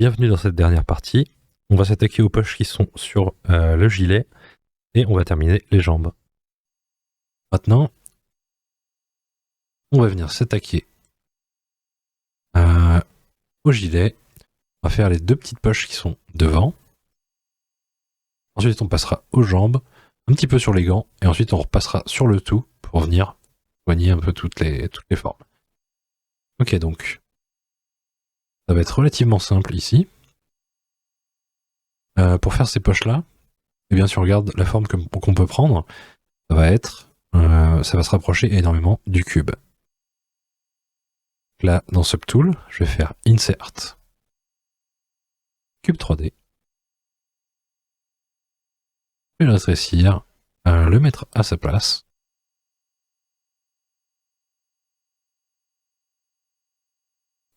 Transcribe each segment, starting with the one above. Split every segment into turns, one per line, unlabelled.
Bienvenue dans cette dernière partie. On va s'attaquer aux poches qui sont sur le gilet et on va terminer les jambes. Maintenant, on va venir s'attaquer au gilet. On va faire les deux petites poches qui sont devant. Ensuite, on passera aux jambes, un petit peu sur les gants, et ensuite on repassera sur le tout pour venir soigner un peu toutes les formes. Ok, donc ça va être relativement simple ici. Pour faire ces poches-là, eh bien, si on regarde la forme qu'on peut prendre, ça va se rapprocher énormément du cube. Là, dans Subtool, je vais faire Insert, Cube 3D. Je vais le rétrécir, le mettre à sa place.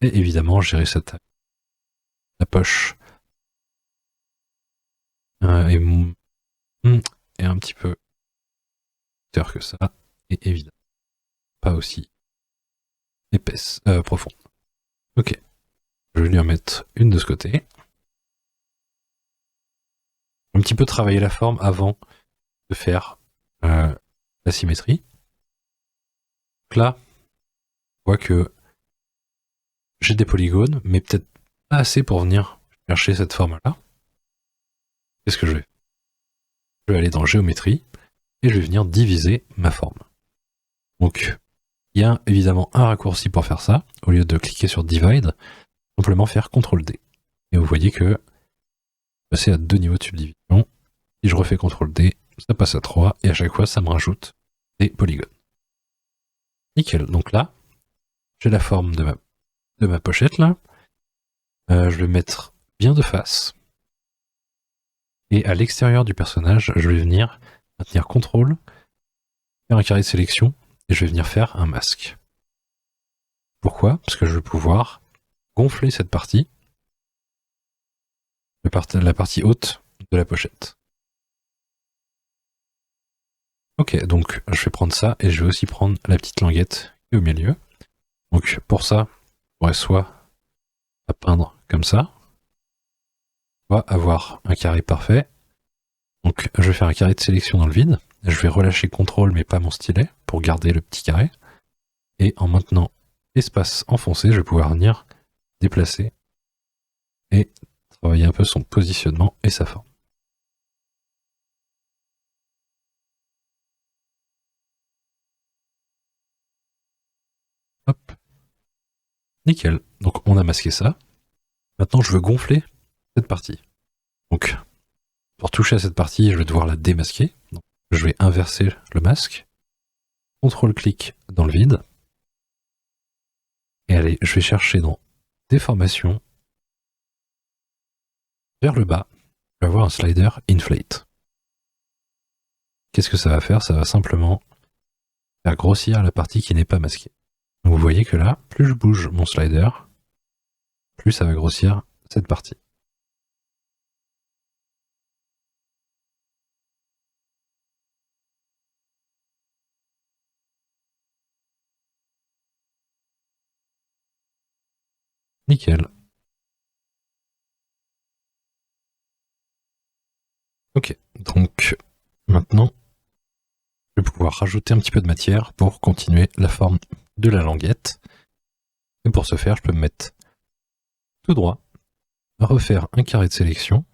Et évidemment, gérer cette taille. La poche est un petit peu plus que ça, et évidemment, pas aussi épaisse, profonde. Ok, je vais lui en mettre une de ce côté. Un petit peu travailler la forme avant de faire la symétrie. Donc là, on voit que j'ai des polygones, mais peut-être pas assez pour venir chercher cette forme-là. Qu'est-ce que je vais faire? Je vais aller dans Géométrie et je vais venir diviser ma forme. Donc, il y a évidemment un raccourci pour faire ça. Au lieu de cliquer sur Divide, simplement faire CTRL-D. Et vous voyez que passer à 2 niveaux de subdivision. Si je refais CTRL-D, ça passe à 3 et à chaque fois, ça me rajoute des polygones. Nickel. Donc là, j'ai la forme de ma pochette là. Je vais mettre bien de face. Et à l'extérieur du personnage, je vais venir maintenir CTRL, faire un carré de sélection, et je vais venir faire un masque. Pourquoi? Parce que je vais pouvoir gonfler cette partie, la partie haute de la pochette. Ok, donc je vais prendre ça, et je vais aussi prendre la petite languette qui est au milieu. Donc pour ça, je pourrais soit la peindre comme ça, soit avoir un carré parfait. Donc je vais faire un carré de sélection dans le vide, je vais relâcher CTRL mais pas mon stylet pour garder le petit carré. Et en maintenant espace enfoncé, je vais pouvoir venir déplacer et travailler un peu son positionnement et sa forme. Hop. Nickel. Donc on a masqué ça. Maintenant je veux gonfler cette partie. Donc pour toucher à cette partie, je vais devoir la démasquer. Donc, je vais inverser le masque. CTRL-clic dans le vide. Et allez, je vais chercher dans Déformation. Vers le bas, je vais avoir un slider Inflate. Qu'est-ce que ça va faire? Ça va simplement faire grossir la partie qui n'est pas masquée. Donc vous voyez que là, plus je bouge mon slider, plus ça va grossir cette partie. Nickel. Ok, donc maintenant, je vais pouvoir rajouter un petit peu de matière pour continuer la forme de la languette. Et pour ce faire, je peux me mettre tout droit, refaire un carré de sélection,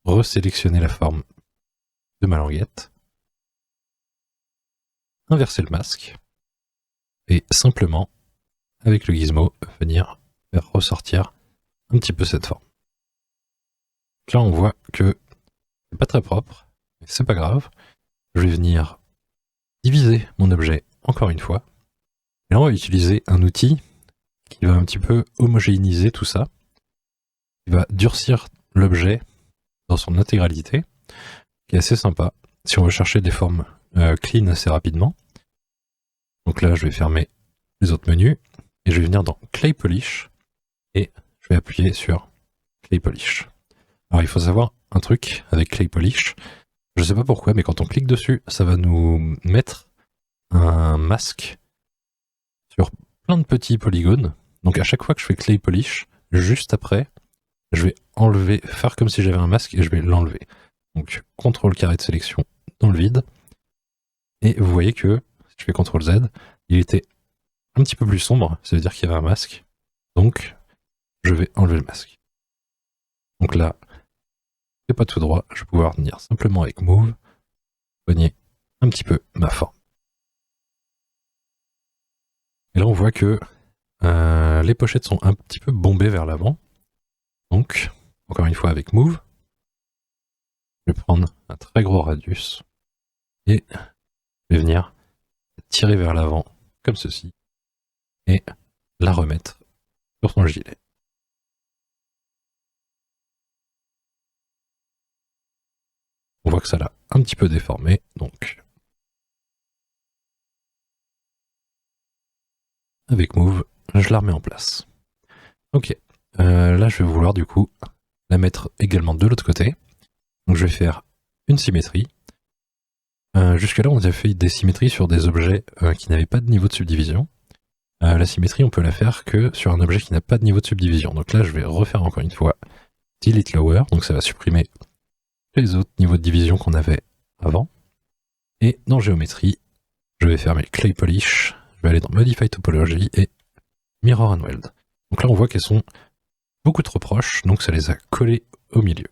resélectionner la forme de ma languette, inverser le masque, et simplement, avec le gizmo, venir faire ressortir un petit peu cette forme. Là, on voit que c'est pas très propre, mais c'est pas grave. Je vais venir diviser mon objet encore une fois. Et là, on va utiliser un outil qui va un petit peu homogénéiser tout ça, qui va durcir l'objet dans son intégralité, qui est assez sympa si on veut chercher des formes clean assez rapidement. Donc là, je vais fermer les autres menus et je vais venir dans Clay Polish et je vais appuyer sur Clay Polish. Alors il faut savoir un truc avec Clay Polish, je sais pas pourquoi, mais quand on clique dessus, ça va nous mettre un masque sur plein de petits polygones. Donc à chaque fois que je fais Clay Polish, juste après, je vais enlever, faire comme si j'avais un masque et je vais l'enlever. Donc CTRL carré de sélection dans le vide. Et vous voyez que si je fais CTRL Z, il était un petit peu plus sombre, ça veut dire qu'il y avait un masque. Donc je vais enlever le masque. Donc là, c'est pas tout droit, je vais pouvoir venir simplement avec Move, soigner un petit peu ma forme. Et là on voit que les pochettes sont un petit peu bombées vers l'avant. Donc, encore une fois avec Move, je vais prendre un très gros radius et je vais venir tirer vers l'avant comme ceci et la remettre sur son gilet. On voit que ça l'a un petit peu déformé, donc avec Move, je la remets en place. Ok, là je vais vouloir du coup la mettre également de l'autre côté. Donc je vais faire une symétrie. Jusque-là, on a fait des symétries sur des objets qui n'avaient pas de niveau de subdivision. La symétrie, on peut la faire que sur un objet qui n'a pas de niveau de subdivision. Donc là, je vais refaire encore une fois delete lower, donc ça va supprimer les autres niveaux de division qu'on avait avant. Et dans géométrie, je vais fermer clay polish, je vais aller dans modify topology et mirror and weld. Donc là, on voit qu'elles sont beaucoup trop proches, donc ça les a collées au milieu.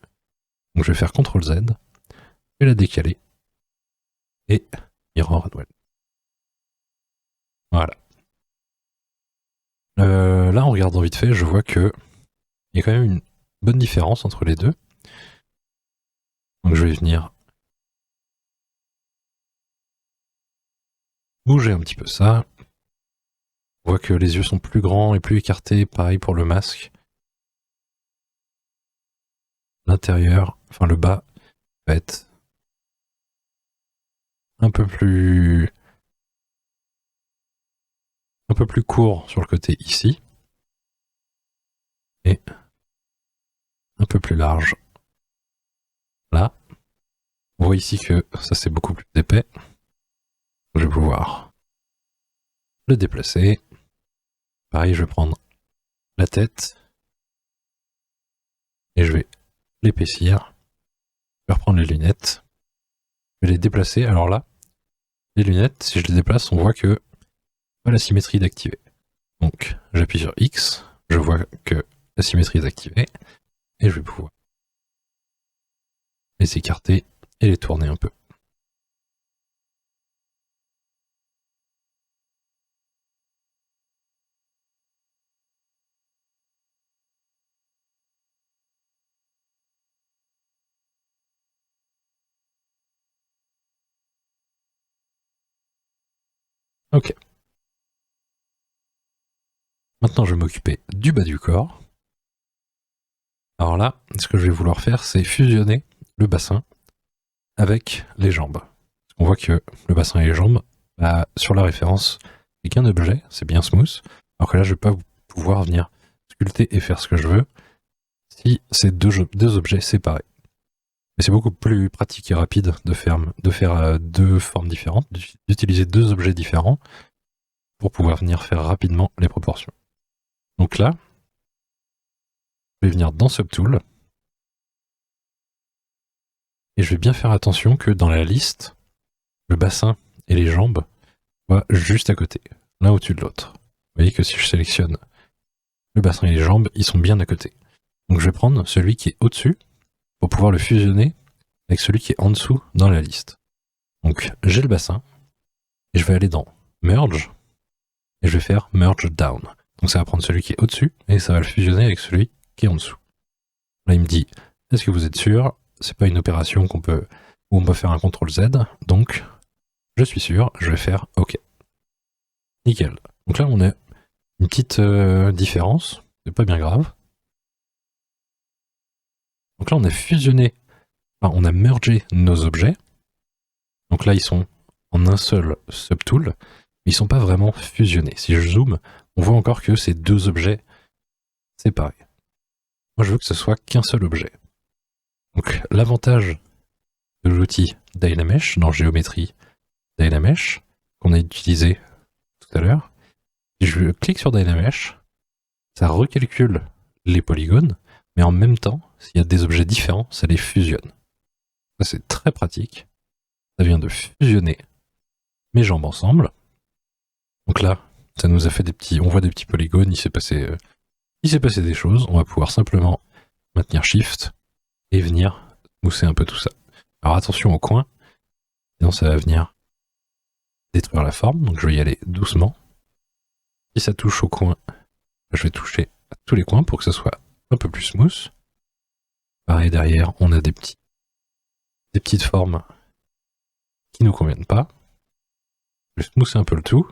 Donc je vais faire CTRL Z, je vais la décaler et mirror and weld. Voilà. Là, en regardant vite fait, je vois que il y a quand même une bonne différence entre les deux. Donc je vais venir bouger un petit peu ça. On voit que les yeux sont plus grands et plus écartés, pareil pour le masque. L'intérieur, enfin le bas, va être un peu plus court sur le côté ici. Et un peu plus large là. On voit ici que ça c'est beaucoup plus épais. Je vais pouvoir le déplacer. Pareil, je vais prendre la tête et je vais l'épaissir. Je vais reprendre les lunettes. Je vais les déplacer. Alors là, les lunettes, si je les déplace, on voit que pas la symétrie d'activer. Donc j'appuie sur X, je vois que la symétrie est activée et je vais pouvoir les écarter et les tourner un peu. Ok. Maintenant, je vais m'occuper du bas du corps. Alors là, ce que je vais vouloir faire, c'est fusionner le bassin avec les jambes. On voit que le bassin et les jambes, bah, sur la référence, c'est qu'un objet, c'est bien smooth. Alors que là, je vais pas pouvoir venir sculpter et faire ce que je veux si c'est deux objets séparés. Mais c'est beaucoup plus pratique et rapide de faire deux formes différentes, d'utiliser deux objets différents pour pouvoir venir faire rapidement les proportions. Donc là, je vais venir dans Subtool et je vais bien faire attention que dans la liste, le bassin et les jambes soient juste à côté, l'un au-dessus de l'autre. Vous voyez que si je sélectionne le bassin et les jambes, ils sont bien à côté. Donc je vais prendre celui qui est au-dessus pour pouvoir le fusionner avec celui qui est en dessous dans la liste. Donc j'ai le bassin et je vais aller dans Merge et je vais faire Merge Down. Donc ça va prendre celui qui est au-dessus et ça va le fusionner avec celui qui est en dessous. Là il me dit, est-ce que vous êtes sûr? C'est pas une opération où on peut faire un CTRL Z, donc je suis sûr, je vais faire OK. Nickel. Donc là on a une petite différence, c'est pas bien grave. Donc là on a fusionné, enfin on a mergé nos objets. Donc là ils sont en un seul subtool, mais ils sont pas vraiment fusionnés. Si je zoome, on voit encore que c'est deux objets séparés. Moi je veux que ce soit qu'un seul objet. Donc l'avantage de l'outil Dynamesh dans géométrie Dynamesh qu'on a utilisé tout à l'heure, si je clique sur Dynamesh, ça recalcule les polygones. mais en même temps, s'il y a des objets différents, ça les fusionne. Ça, c'est très pratique. Ça vient de fusionner mes jambes ensemble. Donc là, ça nous a fait on voit des petits polygones, il s'est passé des choses. On va pouvoir simplement maintenir Shift et venir mousser un peu tout ça. Alors attention au coin, sinon ça va venir détruire la forme, donc je vais y aller doucement. Si ça touche au coin, je vais toucher à tous les coins pour que ça soit un peu plus smooth. Pareil derrière, on a des petites formes qui nous conviennent pas. Je vais smoother un peu le tout.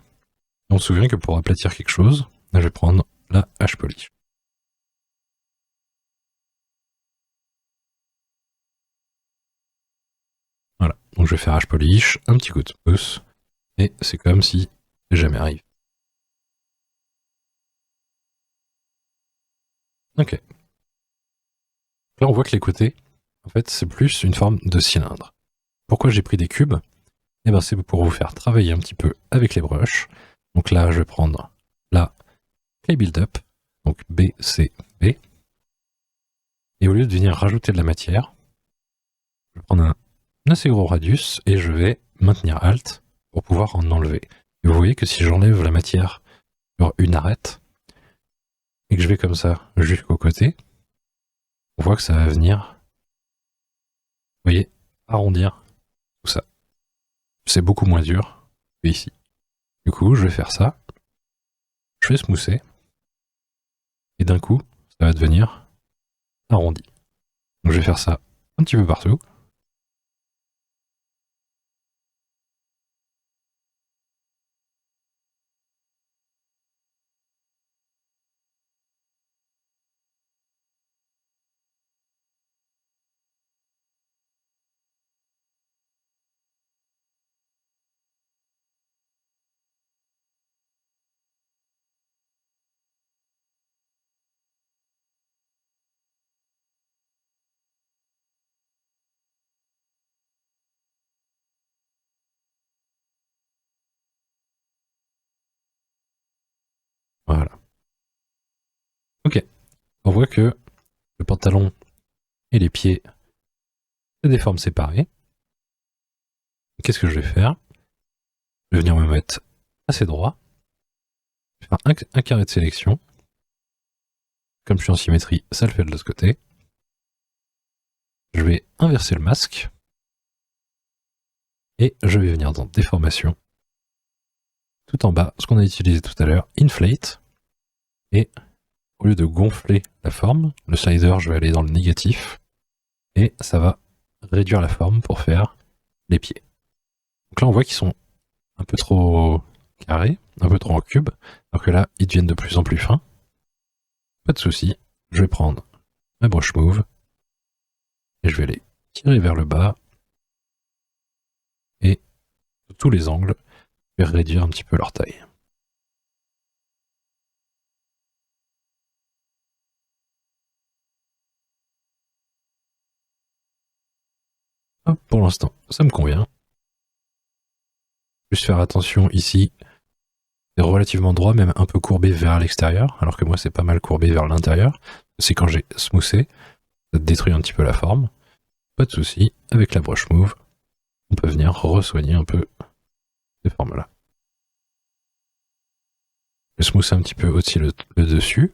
Et on se souvient que pour aplatir quelque chose, je vais prendre la H-Polish. Voilà, donc je vais faire H-Polish, un petit coup de smooth, et c'est comme si ça jamais arrivé. Ok. Là, on voit que les côtés, en fait, c'est plus une forme de cylindre. Pourquoi j'ai pris des cubes? Eh ben, c'est pour vous faire travailler un petit peu avec les brushes. Donc là, je vais prendre la Clay Build-Up, donc B, C, B. Et au lieu de venir rajouter de la matière, je vais prendre un assez gros radius et je vais maintenir Alt pour pouvoir en enlever. Et vous voyez que si j'enlève la matière sur une arête et que je vais comme ça jusqu'au côté, on voit que ça va venir, vous voyez, arrondir tout ça. C'est beaucoup moins dur que ici. Du coup, je vais faire ça, je vais smoother, et d'un coup, ça va devenir arrondi. Donc je vais faire ça un petit peu partout. Voilà. Ok. On voit que le pantalon et les pieds, c'est des formes séparées. Qu'est-ce que je vais faire? Je vais venir me mettre assez droit. Je vais faire un carré de sélection. Comme je suis en symétrie, ça le fait de l'autre côté. Je vais inverser le masque. Et je vais venir dans déformation. Tout en bas, ce qu'on a utilisé tout à l'heure, inflate. Et au lieu de gonfler la forme, le slider, je vais aller dans le négatif. Et ça va réduire la forme pour faire les pieds. Donc là, on voit qu'ils sont un peu trop carrés, un peu trop en cube, alors que là, ils deviennent de plus en plus fins. Pas de souci, je vais prendre ma brush move et je vais les tirer vers le bas et de tous les angles, je vais réduire un petit peu leur taille. Hop, pour l'instant, ça me convient. Juste faire attention ici, c'est relativement droit, même un peu courbé vers l'extérieur, alors que moi c'est pas mal courbé vers l'intérieur. C'est quand j'ai smoothé, ça détruit un petit peu la forme. Pas de souci, avec la brush move, on peut venir re-soigner un peu ces formes-là. Je smooth un petit peu aussi le dessus.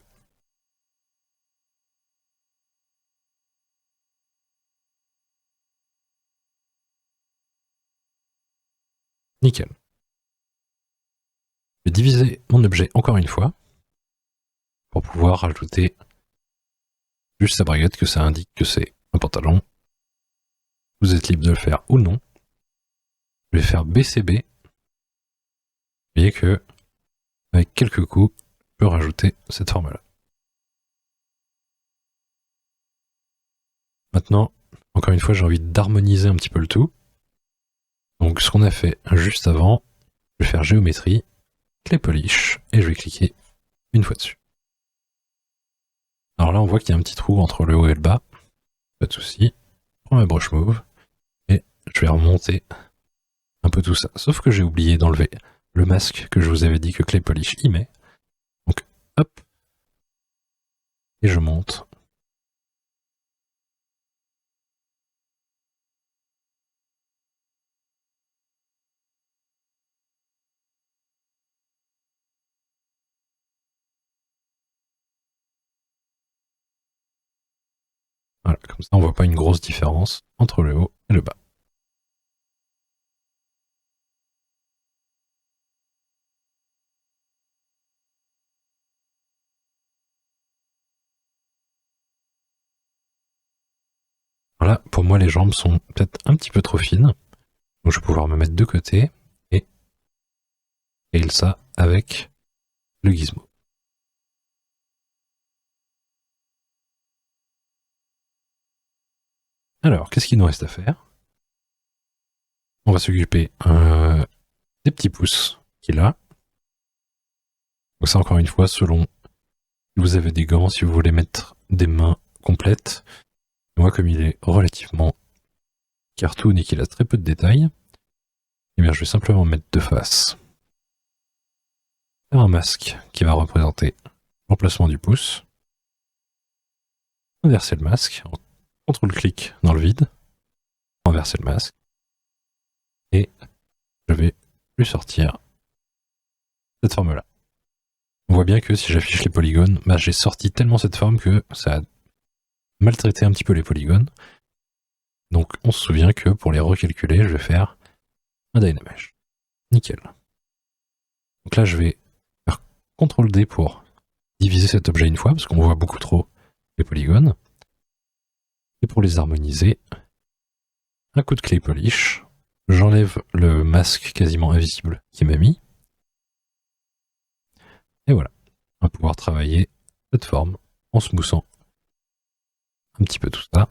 Nickel. Je vais diviser mon objet encore une fois pour pouvoir rajouter juste sa braguette que ça indique que c'est un pantalon. Vous êtes libre de le faire ou non. Je vais faire BCB. Vous voyez que avec quelques coups, je peux rajouter cette forme-là. Maintenant, encore une fois, j'ai envie d'harmoniser un petit peu le tout. Donc ce qu'on a fait juste avant, je vais faire géométrie, Clay Polish, et je vais cliquer une fois dessus. Alors là, on voit qu'il y a un petit trou entre le haut et le bas. Pas de souci. Je prends ma brush move et je vais remonter un peu tout ça. Sauf que j'ai oublié d'enlever le masque que je vous avais dit que Clay Polish y met. Donc hop, et je monte Comme ça, on voit pas une grosse différence entre le haut et le bas. Voilà, pour moi, les jambes sont peut-être un petit peu trop fines. Donc, je vais pouvoir me mettre de côté et scale ça avec le gizmo. Alors, qu'est-ce qu'il nous reste à faire? On va s'occuper des petits pouces qu'il a. Donc ça, encore une fois, selon si vous avez des gants, si vous voulez mettre des mains complètes. Moi, comme il est relativement cartoon et qu'il a très peu de détails, eh bien, je vais simplement mettre de face. Faire un masque qui va représenter l'emplacement du pouce. Inverser le masque. CTRL-clic dans le vide. Renverser le masque. Et je vais lui sortir cette forme-là. On voit bien que si j'affiche les polygones, bah, j'ai sorti tellement cette forme que ça a maltraité un petit peu les polygones. Donc on se souvient que pour les recalculer, je vais faire un Dynamesh. Nickel. Donc là, je vais faire CTRL D pour diviser cet objet une fois, parce qu'on voit beaucoup trop les polygones. Et pour les harmoniser, un coup de clé polish. J'enlève le masque quasiment invisible qui m'a mis. Et voilà. On va pouvoir travailler cette forme en smoothant un petit peu tout ça.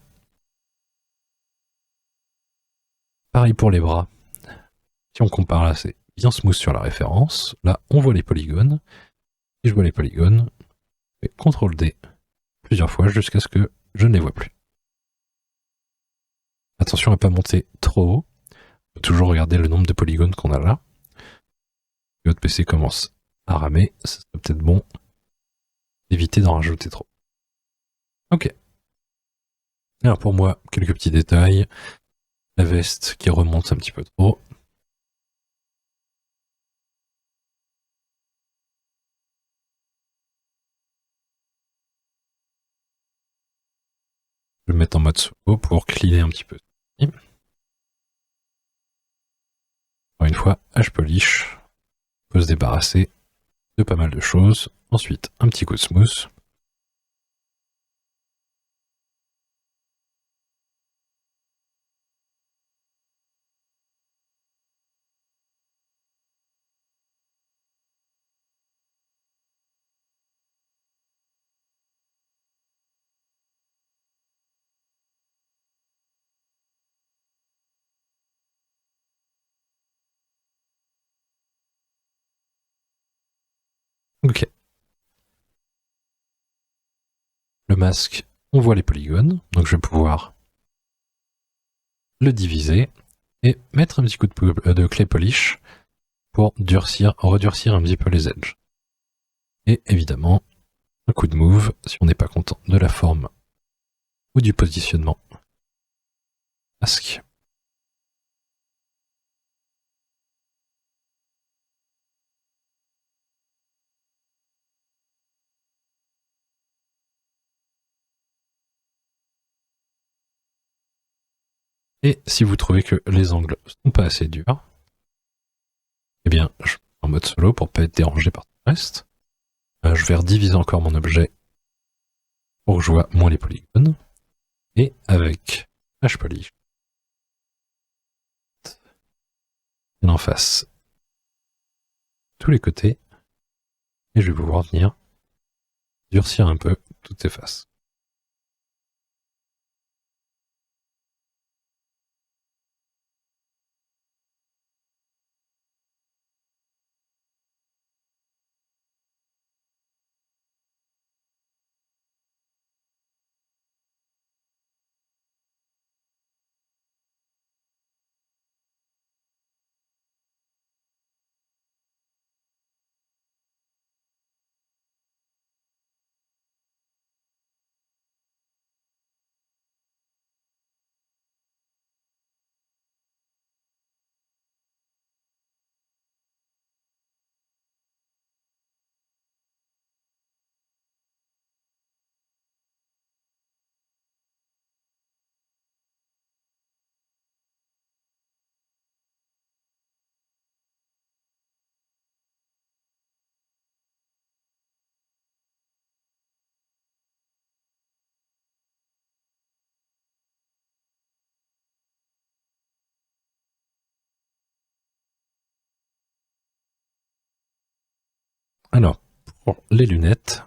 Pareil pour les bras. Si on compare là, c'est bien smooth sur la référence. Là, on voit les polygones. Si je vois les polygones, je fais CTRL D plusieurs fois jusqu'à ce que je ne les vois plus. Attention à ne pas monter trop haut. Il faut toujours regarder le nombre de polygones qu'on a là. Si votre PC commence à ramer, ce serait peut-être bon d'éviter d'en rajouter trop. Ok. Alors pour moi, quelques petits détails. La veste qui remonte un petit peu trop. Je vais me mettre en mode solo pour cleaner un petit peu. Encore une fois, H-Polish. On peut se débarrasser de pas mal de choses. Ensuite, un petit coup de smooth. Ok. Le masque, on voit les polygones. Donc je vais pouvoir le diviser et mettre un petit coup de clé polish pour redurcir un petit peu les edges. Et évidemment, un coup de move si on n'est pas content de la forme ou du positionnement. Masque. Et si vous trouvez que les angles sont pas assez durs, eh bien, je suis en mode solo pour pas être dérangé par tout le reste. Je vais rediviser encore mon objet pour que je vois moins les polygones. Et avec H-Polish, et en face tous les côtés, et je vais pouvoir venir durcir un peu toutes ces faces. Alors, pour les lunettes,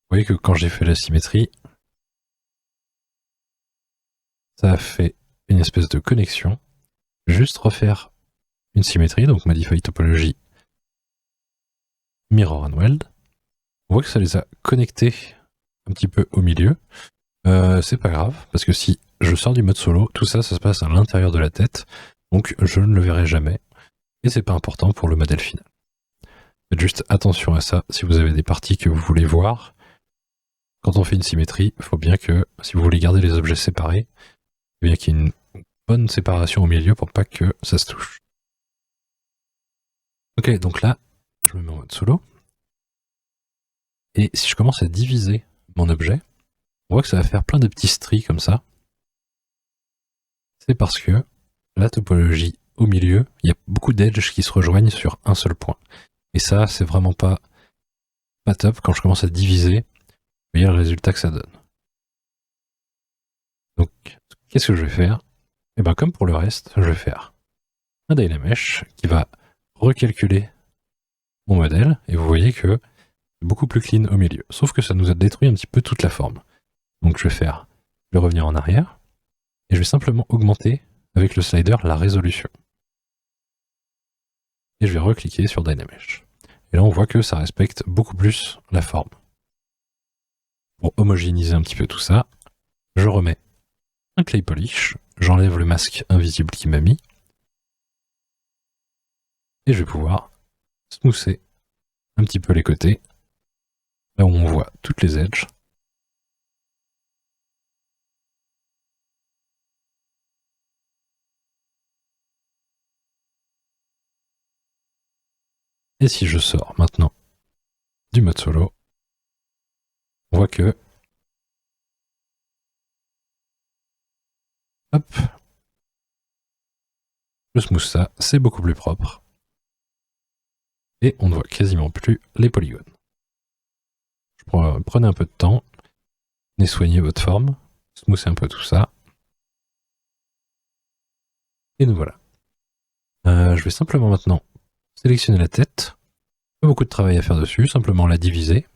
vous voyez que quand j'ai fait la symétrie, ça a fait une espèce de connexion. Juste refaire une symétrie, donc Modify Topology, Mirror and Weld. On voit que ça les a connectés un petit peu au milieu. C'est pas grave, parce que si je sors du mode solo, tout ça, ça se passe à l'intérieur de la tête, donc je ne le verrai jamais, et c'est pas important pour le modèle final. Faites juste attention à ça, si vous avez des parties que vous voulez voir. Quand on fait une symétrie, il faut bien que, si vous voulez garder les objets séparés, il faut bien qu'il y ait une bonne séparation au milieu pour pas que ça se touche. Ok, donc là, je me mets en mode solo. Et si je commence à diviser mon objet, on voit que ça va faire plein de petits stries comme ça. C'est parce que la topologie au milieu, il y a beaucoup d'edges qui se rejoignent sur un seul point. Et ça, c'est vraiment pas top quand je commence à diviser. Vous voyez le résultat que ça donne. Donc, qu'est-ce que je vais faire? Et bien, comme pour le reste, je vais faire un Dynamesh qui va recalculer mon modèle. Et vous voyez que c'est beaucoup plus clean au milieu. Sauf que ça nous a détruit un petit peu toute la forme. Donc, je vais revenir en arrière. Et je vais simplement augmenter avec le slider la résolution. Et je vais recliquer sur Dynamesh. Et là, on voit que ça respecte beaucoup plus la forme. Pour homogénéiser un petit peu tout ça, je remets un clay polish, j'enlève le masque invisible qui m'a mis, et je vais pouvoir smoother un petit peu les côtés, là où on voit toutes les edges. Et si je sors maintenant du mode solo, on voit que hop, je smooth ça, c'est beaucoup plus propre. Et on ne voit quasiment plus les polygones. Prenez un peu de temps, soignez votre forme, smoothez un peu tout ça. Et nous voilà. Je vais simplement maintenant sélectionner la tête. Pas beaucoup de travail à faire dessus, simplement la diviser.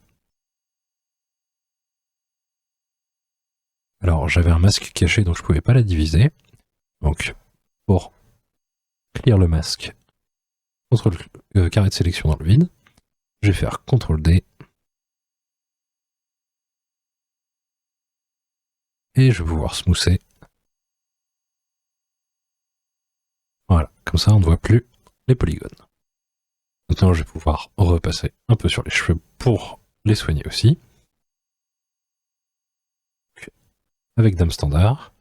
Alors j'avais un masque caché donc je pouvais pas la diviser. Donc pour clear le masque, carré de sélection dans le vide, je vais faire CTRL D. Et je vais pouvoir smoother. Voilà, comme ça on ne voit plus les polygones. Maintenant je vais pouvoir repasser un peu sur les cheveux pour les soigner aussi. Avec Dame Standard.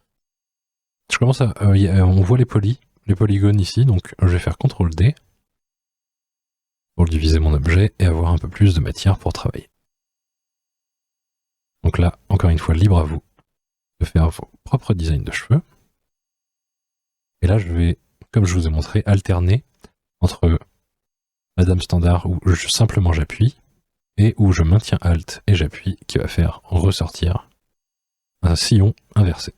Je commence à. On voit les polygones ici, donc je vais faire CTRL D pour diviser mon objet et avoir un peu plus de matière pour travailler. Donc là, encore une fois, libre à vous de faire vos propres designs de cheveux. Et là, je vais, comme je vous ai montré, alterner entre la Dame Standard où simplement j'appuie et où je maintiens Alt et j'appuie qui va faire ressortir un sillon inversé.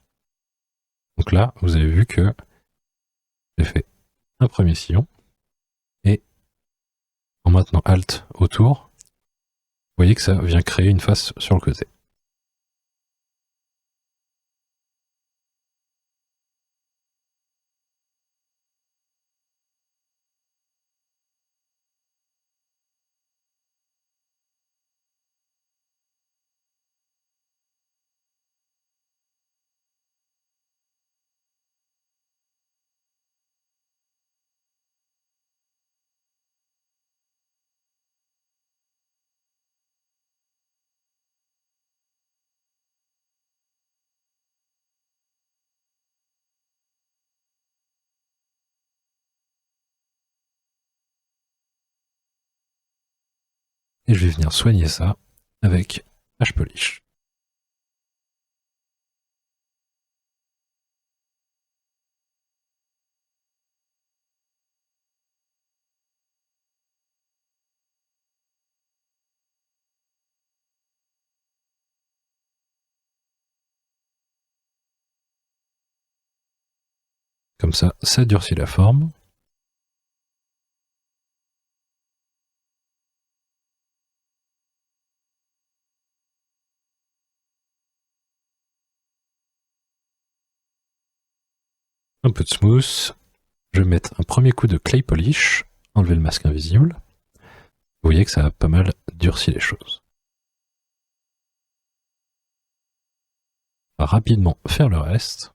Donc là, vous avez vu que j'ai fait un premier sillon et en maintenant Alt autour, vous voyez que ça vient créer une face sur le côté. Et je vais venir soigner ça avec H-Polish. Comme ça, ça durcit la forme. Un peu de smooth. Je vais mettre un premier coup de clay polish, enlever le masque invisible. Vous voyez que ça a pas mal durci les choses. On va rapidement faire le reste.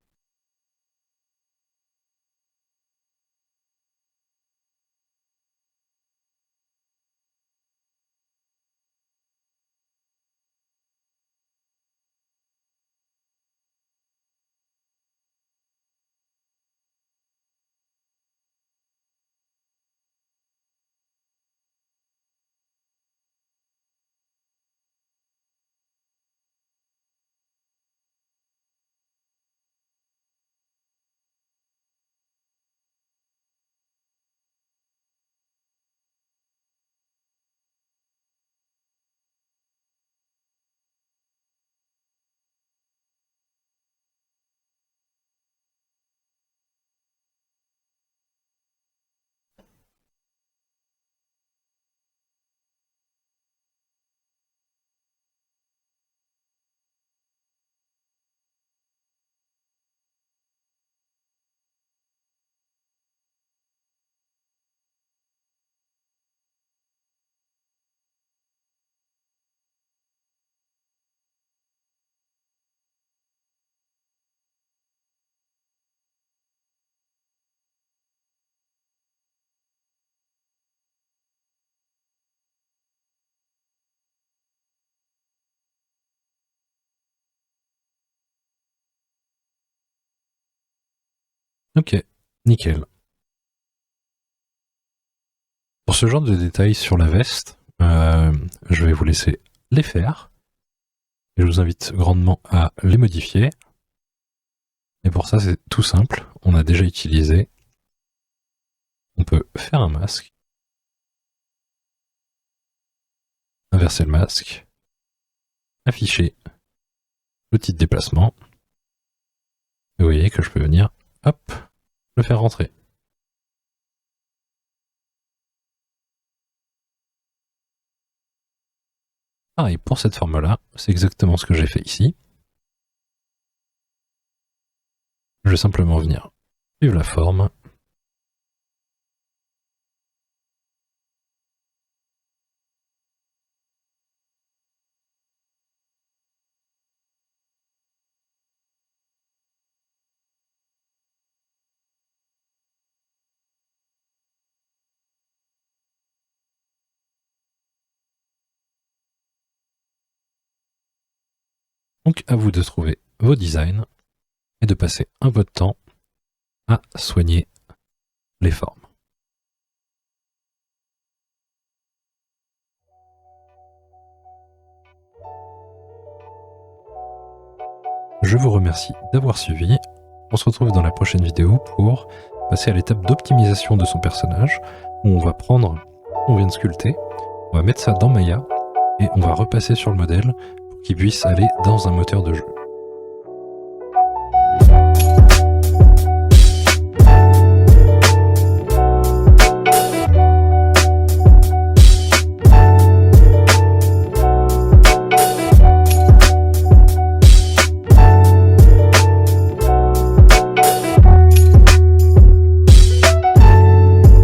Ok, nickel. Pour ce genre de détails sur la veste, je vais vous laisser les faire. Et je vous invite grandement à les modifier. Et pour ça, c'est tout simple. On a déjà utilisé. On peut faire un masque. Inverser le masque. Afficher l'outil de déplacement. Et vous voyez que je peux venir, hop, le faire rentrer. Pareil, pour cette forme-là, c'est exactement ce que j'ai fait ici. Je vais simplement venir suivre la forme. Donc à vous de trouver vos designs et de passer un peu de temps à soigner les formes. Je vous remercie d'avoir suivi. On se retrouve dans la prochaine vidéo pour passer à l'étape d'optimisation de son personnage, où on va prendre, on vient de sculpter, on va mettre ça dans Maya, et on va repasser sur le modèle pour qu'il puisse aller dans un moteur de jeu.